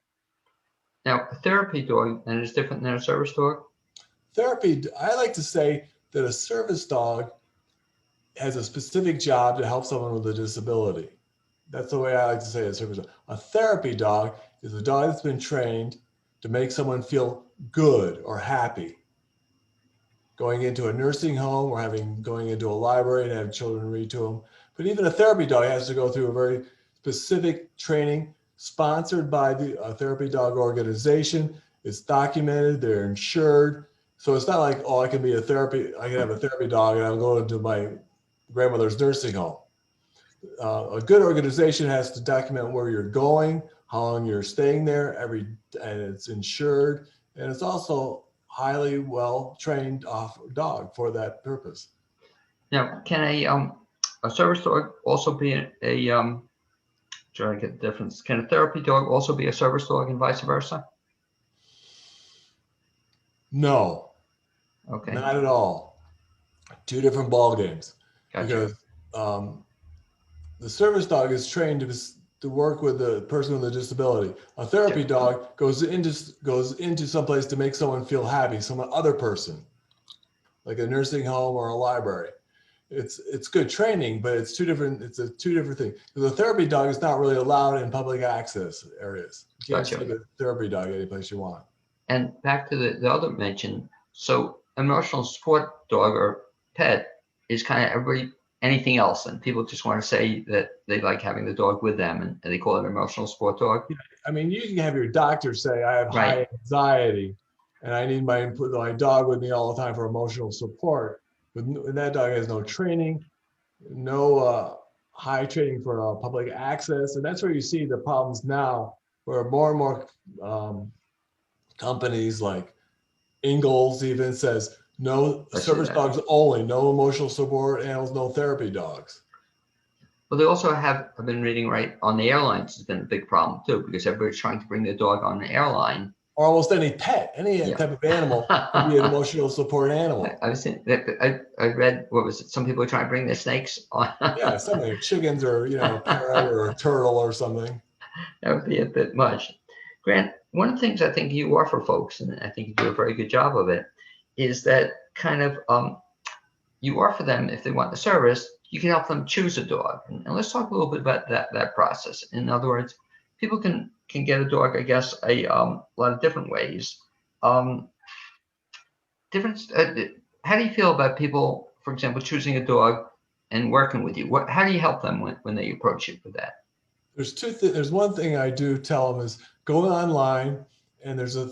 Now, a therapy dog, and is different than a service dog? Therapy, I like to say that a service dog has a specific job to help someone with a disability. That's the way I like to say it, a service dog. A therapy dog is a dog that's been trained to make someone feel good or happy. Going into a nursing home or going into a library to have children read to them. But even a therapy dog has to go through a very specific training sponsored by the therapy dog organization. It's documented, they're insured. So it's not like, oh, I can have a therapy dog and I'm going to my grandmother's nursing home. A good organization has to document where you're going, how long you're staying there, and it's insured. And it's also highly well-trained dog for that purpose. Now, can a service dog also be trying to get the difference. Can a therapy dog also be a service dog and vice versa? No. Okay. Not at all. Two different ball games. Gotcha. Because the service dog is trained to work with the person with a disability. A therapy dog goes into someplace to make someone feel happy, some other person, like a nursing home or a library. It's good training, but it's two different things. Because a therapy dog is not really allowed in public access areas. You can't Gotcha. take a therapy dog any place you want. And back to the other mention, so emotional support dog or pet is kind of anything else, and people just want to say that they like having the dog with them, and they call it an emotional support dog. I mean, you can have your doctor say, I have high Right. anxiety and I need my dog with me all the time for emotional support. But that dog has no training, no high training for public access. And that's where you see the problems now, where more and more companies like Ingalls even says no I see service that. dogs only, no emotional support animals, no therapy dogs. Well, they also have, I've been reading, right, on the airlines has been a big problem too, because everybody's trying to bring their dog on an airline. Or almost any pet, any Yeah. type of animal can be an emotional support animal. I was saying that I read, what was it? Some people are trying to bring their snakes on. Yeah, something like chickens or, you know, a parrot or a turtle or something. That would be a bit much. Grant, one of the things I think you offer folks, and I think you do a very good job of it, is that kind of you offer them, if they want the service, you can help them choose a dog. And let's talk a little bit about that process. In other words, people can get a dog, I guess, a lot of different ways. How do you feel about people, for example, choosing a dog and working with you? How do you help them when they approach you for that? There's there's one thing I do tell them is go online, and there's a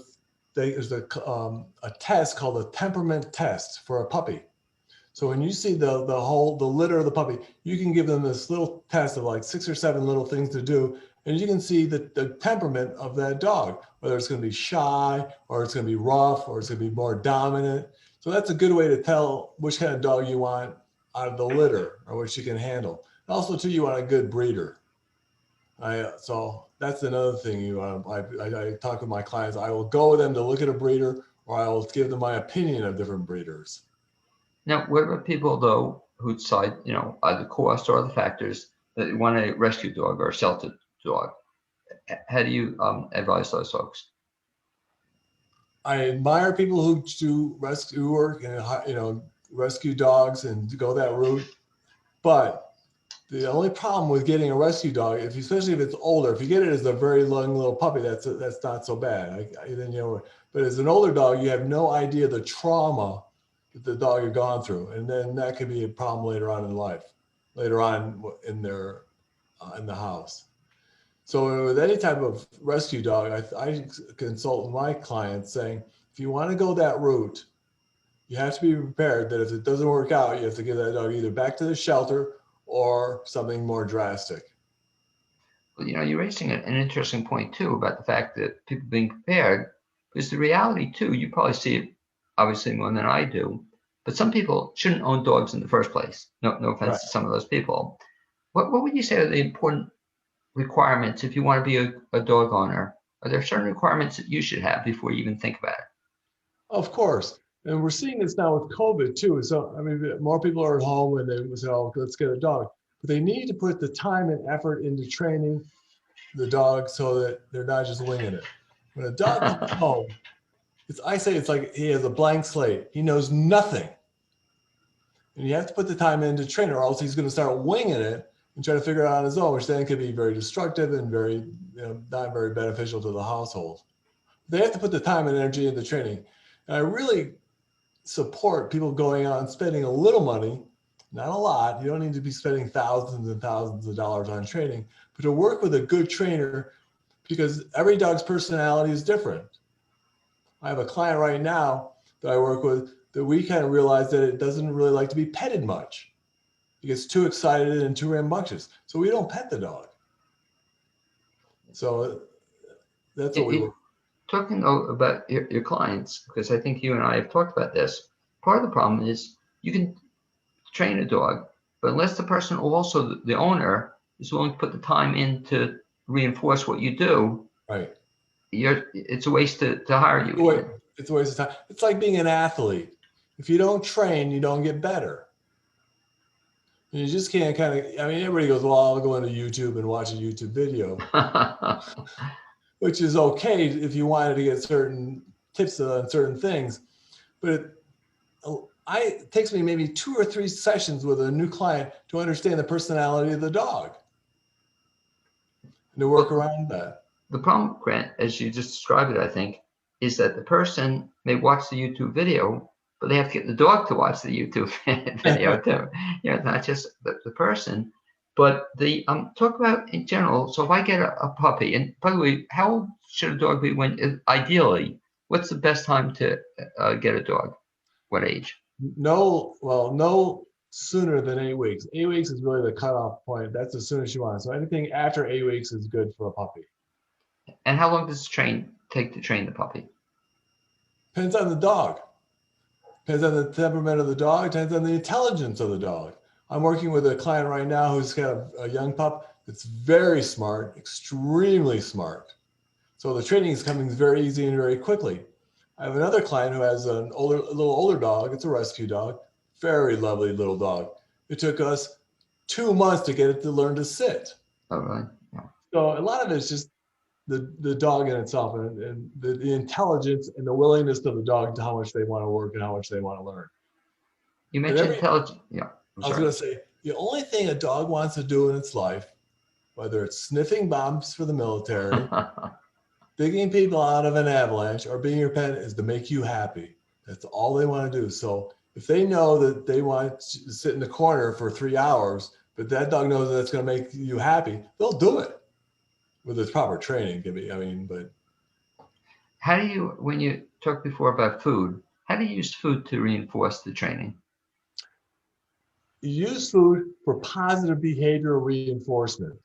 test called a temperament test for a puppy. So when you see the litter of the puppy, you can give them this little test of like 6 or 7 little things to do, and you can see the temperament of that dog, whether it's going to be shy or it's going to be rough or it's going to be more dominant. So that's a good way to tell which kind of dog you want out of the litter or what you can handle. Also, too, you want a good breeder. So that's another thing. I talk with my clients. I will go with them to look at a breeder, or I will give them my opinion of different breeders. Now, what about people, though, who decide, either cost or other factors, that they want a rescue dog or a sheltered dog? How do you advise those folks? I admire people who do rescue work and, rescue dogs and go that route. But the only problem with getting a rescue dog, especially if it's older, if you get it as a very young little puppy, that's not so bad. But as an older dog, you have no idea the trauma that the dog had gone through, and then that could be a problem later on in life, later on in the house. So with any type of rescue dog, I consult my clients saying, if you want to go that route, you have to be prepared that if it doesn't work out, you have to give that dog either back to the shelter or something more drastic. Well, you're raising an interesting point too about the fact that people being prepared, because the reality too, you probably see it obviously more than I do, but some people shouldn't own dogs in the first place. No offense Right. to some of those people. What would you say are the important requirements if you want to be a dog owner? Are there certain requirements that you should have before you even think about it? Of course. And we're seeing this now with COVID too. So, I mean, more people are at home and they say, oh, let's get a dog. But they need to put the time and effort into training the dog so that they're not just winging it. When a dog comes home, I say it's like he has a blank slate. He knows nothing. And you have to put the time into train or else he's going to start winging it and try to figure it out on his own, which then could be very destructive and very, not very beneficial to the household. They have to put the time and energy into training. And I really support people going out and spending a little money, not a lot. You don't need to be spending thousands and thousands of dollars on training, but to work with a good trainer, because every dog's personality is different. I have a client right now that I work with that we kind of realized that it doesn't really like to be petted much. It gets too excited and too rambunctious. So we don't pet the dog. So that's what we work. Talking though about your clients, because I think you and I have talked about this, part of the problem is you can train a dog, but unless the person, also the owner, is willing to put the time in to reinforce what you do, right? It's a waste to hire you. It's a waste of time. It's like being an athlete. If you don't train, you don't get better. And you just can't everybody goes, well, I'll go into YouTube and watch a YouTube video. Which is okay if you wanted to get certain tips on certain things. But it takes me maybe 2 or 3 sessions with a new client to understand the personality of the dog and to work around that. The problem, Grant, as you just described it, I think, is that the person may watch the YouTube video, but they have to get the dog to watch the YouTube video too. Not just the person. But talk about in general. So if I get a puppy, and by the way, how old should a dog be ideally? What's the best time to get a dog? What age? No sooner than 8 weeks. 8 weeks is really the cutoff point. That's as soon as you want. So anything after 8 weeks is good for a puppy. And how long does it take to train the puppy? Depends on the dog. Depends on the temperament of the dog. Depends on the intelligence of the dog. I'm working with a client right now who's got a young pup that's very smart, extremely smart. So the training is coming very easy and very quickly. I have another client who has a little older dog. It's a rescue dog, very lovely little dog. It took us 2 months to get it to learn to sit. Oh, really? Yeah. So a lot of it is just the dog in itself and the intelligence and the willingness of the dog to how much they want to work and how much they want to learn. You mentioned intelligence. Yeah. I was going to say, the only thing a dog wants to do in its life, whether it's sniffing bombs for the military, digging people out of an avalanche, or being your pet, is to make you happy. That's all they want to do. So if they know that they want to sit in the corner for 3 hours, but that dog knows that it's going to make you happy, they'll do it. With its proper training, but. How do you, when you talked before about food, how do you use food to reinforce the training? You use food for positive behavior reinforcement.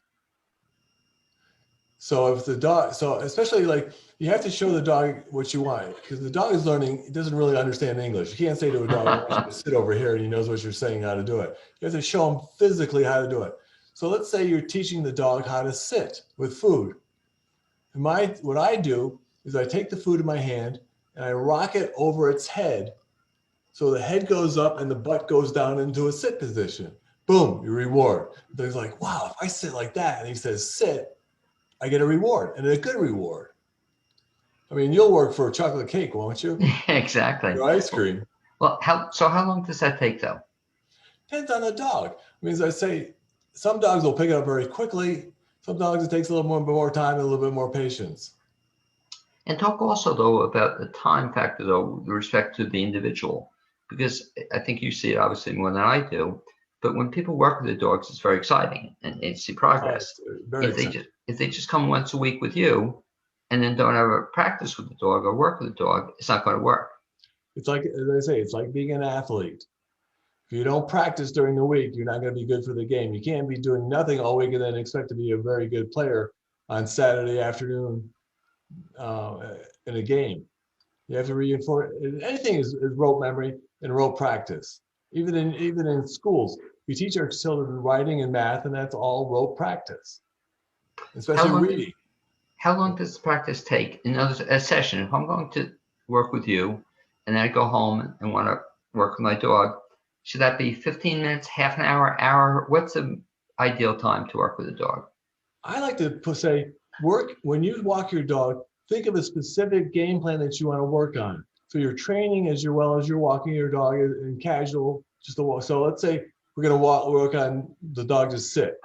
So if the dog, especially like you have to show the dog what you want, because the dog is learning, he doesn't really understand English. You can't say to a dog, I want you to sit over here and he knows what you're saying, how to do it. You have to show him physically how to do it. So let's say you're teaching the dog how to sit with food. And what I do is I take the food in my hand and I rock it over its head. So the head goes up and the butt goes down into a sit position. Boom, you reward. The dog's like, wow, if I sit like that, and he says sit, I get a reward, and a good reward. I mean, you'll work for a chocolate cake, won't you? Exactly. Your ice cream. Well, how long does that take though? Depends on the dog. I mean, as I say, some dogs will pick it up very quickly. Some dogs, it takes a little more time and a little bit more patience. And talk also though about the time factor though, with respect to the individual, because I think you see it obviously more than I do. But when people work with the dogs, it's very exciting and they see progress. If they just come once a week with you and then don't ever practice with the dog or work with the dog, it's not going to work. It's like, as I say, it's like being an athlete. If you don't practice during the week, you're not going to be good for the game. You can't be doing nothing all week and then expect to be a very good player on Saturday afternoon in a game. You have to reinforce. Anything is rote memory and rote practice. Even in schools, we teach our children writing and math, and that's all rote practice, especially reading. How long does the practice take? In a session, if I'm going to work with you and then I go home and want to work with my dog, should that be 15 minutes, half an hour, hour? What's the ideal time to work with a dog? I like to say, when you walk your dog, think of a specific game plan that you want to work on. So you're training as well as you're walking your dog in casual, just a walk. So let's say we're going to work on the dog to sit.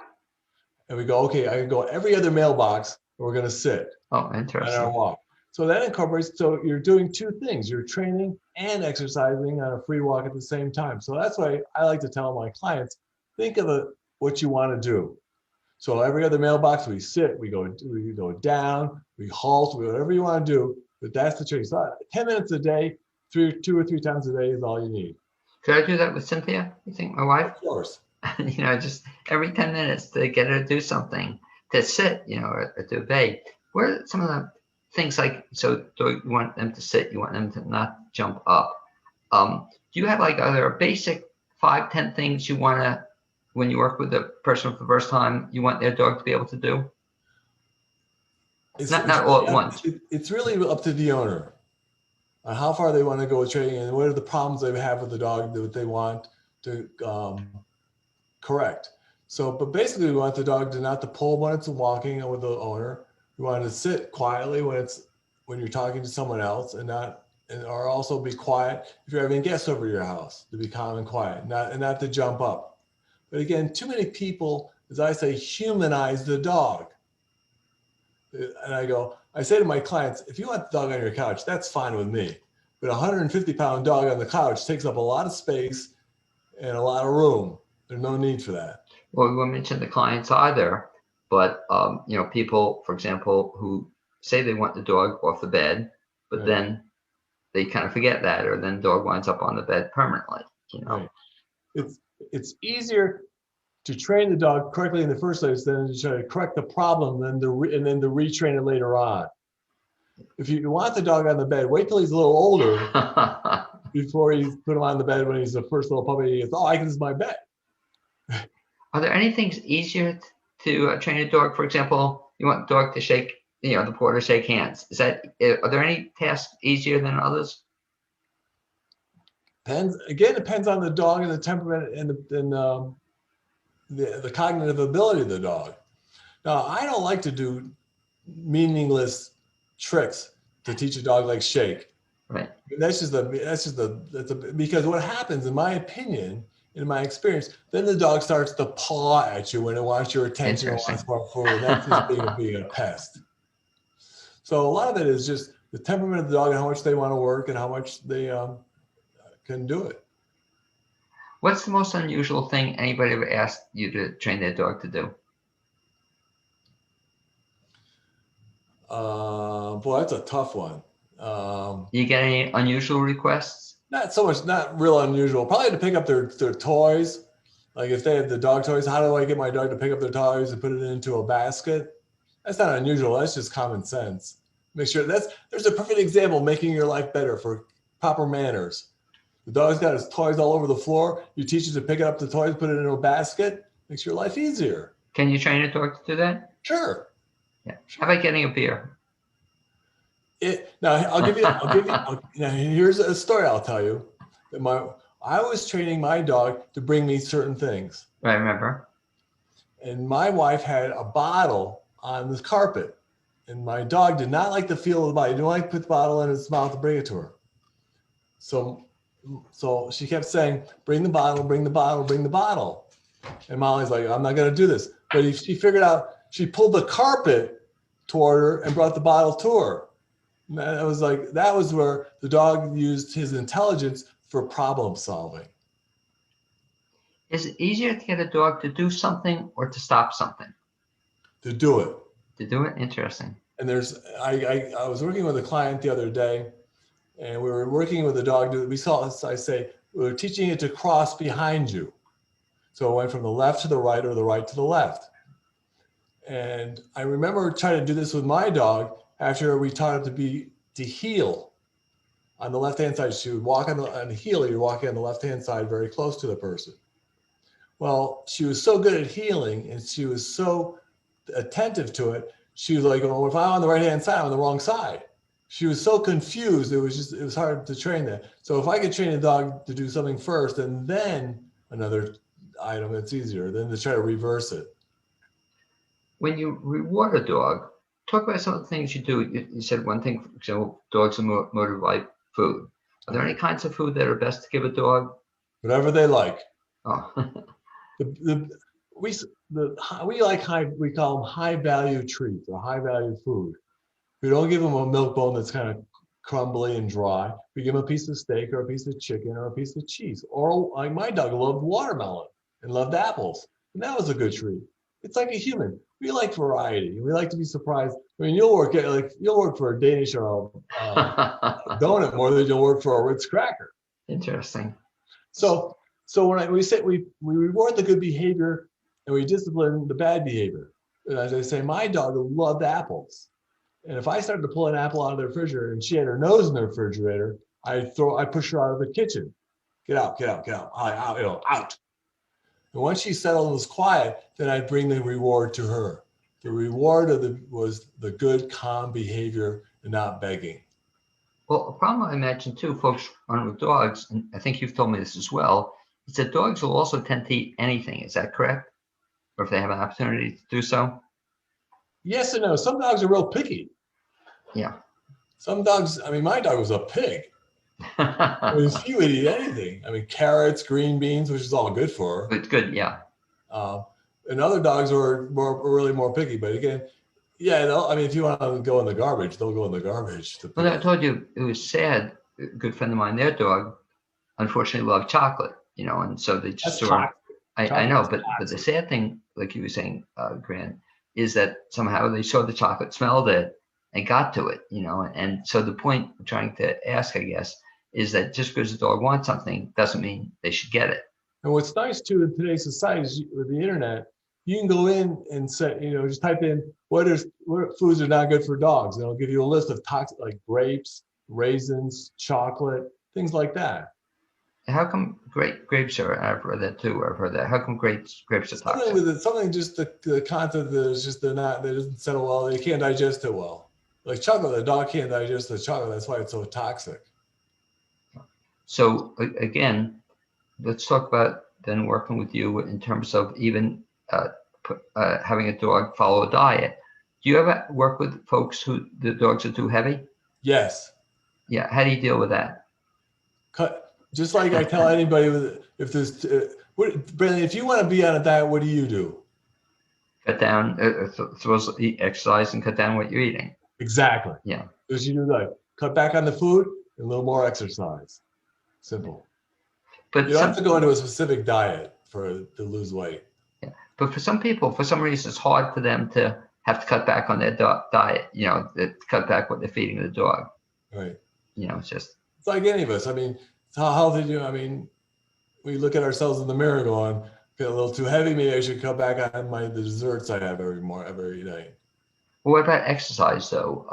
And we go, okay, I can go every other mailbox, and we're going to sit. Oh, interesting. On our walk. So that incorporates, so you're doing two things. You're training and exercising on a free walk at the same time. So that's why I like to tell my clients, think of what you want to do. So every other mailbox, we sit, we go down, we halt, whatever you want to do, but that's the trick. So 10 minutes a day, 2 or 3 times a day is all you need. Could I do that with Cynthia, you think, my wife? Of course. Just every 10 minutes to get her to do something, to sit, or to obey. What are some of the things like, so you want them to sit, you want them to not jump up. Do you have are there basic 5-10 things you want to, when you work with a person for the first time, you want their dog to be able to do? Not all at once. It's really up to the owner on how far they want to go with training and what are the problems they have with the dog that they want to correct. So, but basically we want the dog to not to pull when it's walking with the owner. We want it to sit quietly when you're talking to someone else or also be quiet if you're having guests over your house, to be calm and quiet, not to jump up. But again, too many people, as I say, humanize the dog. And I say to my clients, if you want the dog on your couch, that's fine with me. But a 150-pound dog on the couch takes up a lot of space and a lot of room. There's no need for that. Well, we won't mention the clients either, but people, for example, who say they want the dog off the bed, but right. Then they kind of forget that, or then the dog winds up on the bed permanently. Right. It's easier to train the dog correctly in the first place than to try to correct the problem and then to retrain it later on. If you want the dog on the bed, wait till he's a little older before you put him on the bed when he's the first little puppy. He goes, oh, this is my bed. Are there any things easier to train a dog? For example, you want the dog to shake, the porter shake hands. Are there any tasks easier than others? Depends on the dog and the temperament and the cognitive ability of the dog. Now, I don't like to do meaningless tricks to teach a dog like shake. Right. Because what happens, in my opinion, in my experience, then the dog starts to paw at you when it wants your attention or wants more food. That's just being a pest. So a lot of it is just the temperament of the dog and how much they want to work and how much they can do it. What's the most unusual thing anybody ever asked you to train their dog to do? Boy, that's a tough one. You get any unusual requests? Not so much, not real unusual. Probably to pick up their toys. Like if they have the dog toys, how do I get my dog to pick up their toys and put it into a basket? That's not unusual. That's just common sense. Make sure there's a perfect example of making your life better for proper manners. The dog's got his toys all over the floor. You teach it to pick up the toys, put it in a basket. Makes your life easier. Can you train a dog to do that? Sure. Yeah. How about getting a beer? Now here's a story I'll tell you. I was training my dog to bring me certain things. I remember. And my wife had a bottle on the carpet. And my dog did not like the feel of the bottle. He didn't like to put the bottle in his mouth to bring it to her. So she kept saying, bring the bottle, bring the bottle, bring the bottle. And Molly's like, I'm not going to do this. But she figured out, she pulled the carpet toward her and brought the bottle to her. And that was where the dog used his intelligence for problem solving. Is it easier to get a dog to do something or to stop something? To do it. To do it? Interesting. And I was working with a client the other day, and we were working with a dog. We were teaching it to cross behind you. So it went from the left to the right or the right to the left. And I remember trying to do this with my dog after we taught it to heel on the left-hand side. She would walk on the heel. You're walking on the left-hand side very close to the person. Well, she was so good at heeling and she was so attentive to it. She was like, well, if I'm on the right-hand side, I'm on the wrong side. She was so confused. It was hard to train that. So if I could train a dog to do something first and then another item, it's easier than to try to reverse it. When you reward a dog, talk about some of the things you do. You said one thing, for example, dogs are motivated by food. Are there any kinds of food that are best to give a dog? Whatever they like. Oh. We call them high value treats or high value food. We don't give them a milk bone that's kind of crumbly and dry. We give them a piece of steak or a piece of chicken or a piece of cheese. Or like my dog loved watermelon and loved apples, and that was a good treat. It's like a human. We like variety. We like to be surprised. I mean, you'll work for a Danish or a donut more than you'll work for a Ritz cracker. Interesting. So when we say we reward the good behavior and we discipline the bad behavior. And as I say, my dog loved apples. And if I started to pull an apple out of the refrigerator and she had her nose in the refrigerator, I push her out of the kitchen. Get out. Out. And once she settled and was quiet, then I'd bring the reward to her. The reward was the good, calm behavior and not begging. Well, a problem I imagine too, folks run with dogs, and I think you've told me this as well, is that dogs will also tend to eat anything. Is that correct? Or if they have an opportunity to do so? Yes and no. Some dogs are real picky. Yeah. Some dogs, my dog was a pig. She would eat anything. Carrots, green beans, which is all good for her. It's good, yeah. And other dogs are really more picky. But again, yeah, if you want to go in the garbage, they'll go in the garbage. Well, I told you it was sad. A good friend of mine, their dog, unfortunately loved chocolate, and so they just I know, but the sad thing, like you were saying, Grant, is that somehow they saw the chocolate, smelled it, and got to it, and so the point I'm trying to ask, I guess, is that just because the dog wants something doesn't mean they should get it. And what's nice too in today's society is with the internet, you can go in and say, just type in what foods are not good for dogs. And it'll give you a list of toxic, like grapes, raisins, chocolate, things like that. How come grapes are? I've read that too. I've heard that. How come grapes are toxic? Something just the content that is just they doesn't settle well. They can't digest it well. Like chocolate, the dog can't digest the chocolate. That's why it's so toxic. So again, let's talk about then working with you in terms of even having a dog follow a diet. Do you ever work with folks who the dogs are too heavy? Yes. Yeah. How do you deal with that? Just like I tell anybody, if there's, Brandon, if you want to be on a diet, what do you do? Cut down, supposed to eat, exercise, and cut down what you're eating. Exactly. Yeah. Because you do like cut back on the food and a little more exercise. Simple. But you don't have to go into a specific diet to lose weight. Yeah. But for some people, for some reason, it's hard for them to have to cut back on their diet. Cut back what they're feeding the dog. Right. It's like any of us. I mean, how healthy do you? I mean, we look at ourselves in the mirror going, feel a little too heavy. Maybe I should cut back on the desserts I have every day. Well, what about exercise though?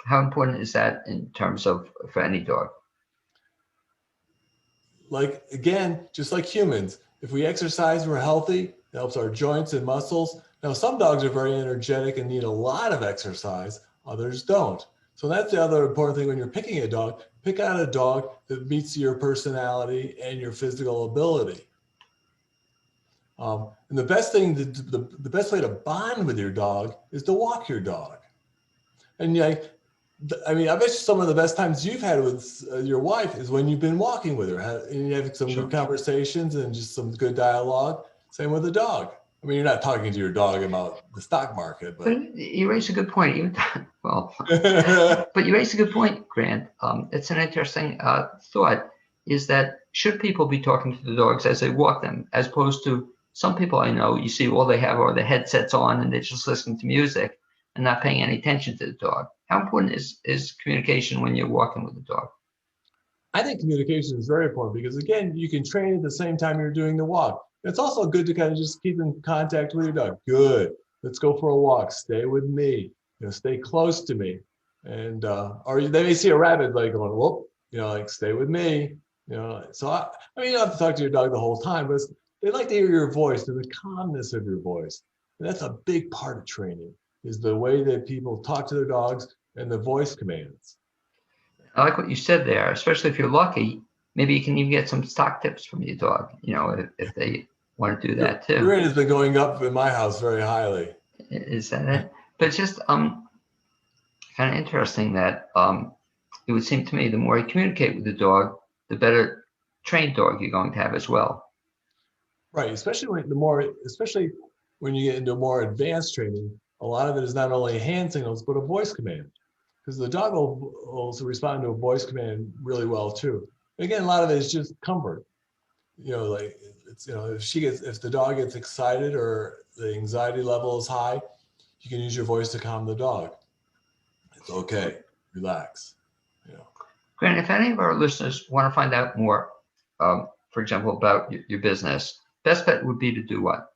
How important is that in terms of for any dog? Like again, just like humans, if we exercise, we're healthy. It helps our joints and muscles. Now, some dogs are very energetic and need a lot of exercise. Others don't. So that's the other important thing when you're picking a dog. Pick out a dog that meets your personality and your physical ability. And the best thing, the best way to bond with your dog is to walk your dog. And I bet you some of the best times you've had with your wife is when you've been walking with her, and you have some good conversations and just some good dialogue. Same with the dog. I mean, you're not talking to your dog about the stock market, but you raise a good point. But you raise a good point, Grant. It's an interesting thought. Is that should people be talking to the dogs as they walk them, as opposed to some people I know, you see all they have are the headsets on and they're just listening to music and not paying any attention to the dog. How important is communication when you're walking with the dog? I think communication is very important because, again, you can train at the same time you're doing the walk. It's also good to kind of just keep in contact with your dog. Good. Let's go for a walk. Stay with me. Stay close to me. And or they may see a rabbit like going, whoop, like stay with me. So you don't have to talk to your dog the whole time, but they like to hear your voice and the calmness of your voice. And that's a big part of training, is the way that people talk to their dogs and the voice commands. I like what you said there, especially if you're lucky. Maybe you can even get some stock tips from your dog, if they want to do that too. Your rate has been going up in my house very highly. Is that it? But it's just kind of interesting that it would seem to me the more you communicate with the dog, the better trained dog you're going to have as well. Right, especially when you get into more advanced training. A lot of it is not only hand signals but a voice command, because the dog will also respond to a voice command really well too. Again, a lot of it is just comfort. Like if the dog gets excited or the anxiety level is high, you can use your voice to calm the dog. It's okay, relax. Grant, if any of our listeners want to find out more, for example, about your business, best bet would be to do what?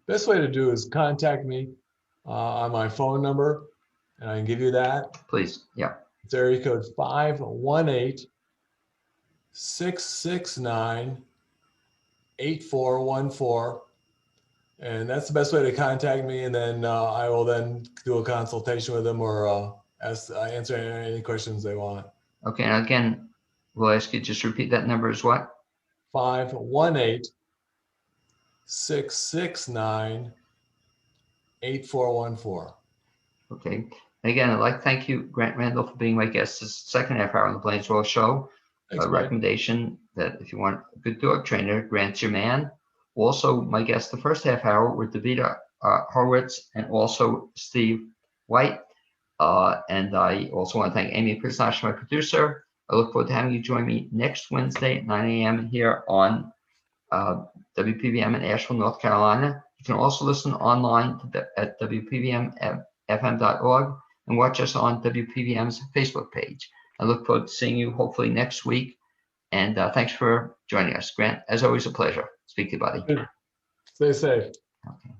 Best way to do is contact me on my phone number, and I can give you that. Please, yeah. It's area code 518-669-8414. And that's the best way to contact me. And then I will then do a consultation with them or answer any questions they want. Okay. And again, we'll ask you just repeat that number is what? 518-669-8414. Okay. And again, I'd like to thank you, Grant Randall, for being my guest this second half hour on the BLAINESWORLD show. Thanks, recommendation that if you want a good dog trainer, Grant's your man. Also, my guest the first half hour were Davida Horwitz and also Steve White. And I also want to thank Amy Prisnash, my producer. I look forward to having you join me next Wednesday at 9 a.m. here on WPVM in Asheville, North Carolina. You can also listen online at WPVMFM.org and watch us on WPVM's Facebook page. I look forward to seeing you hopefully next week. And thanks for joining us, Grant. As always, a pleasure. Speak to you, buddy. Stay safe. Okay.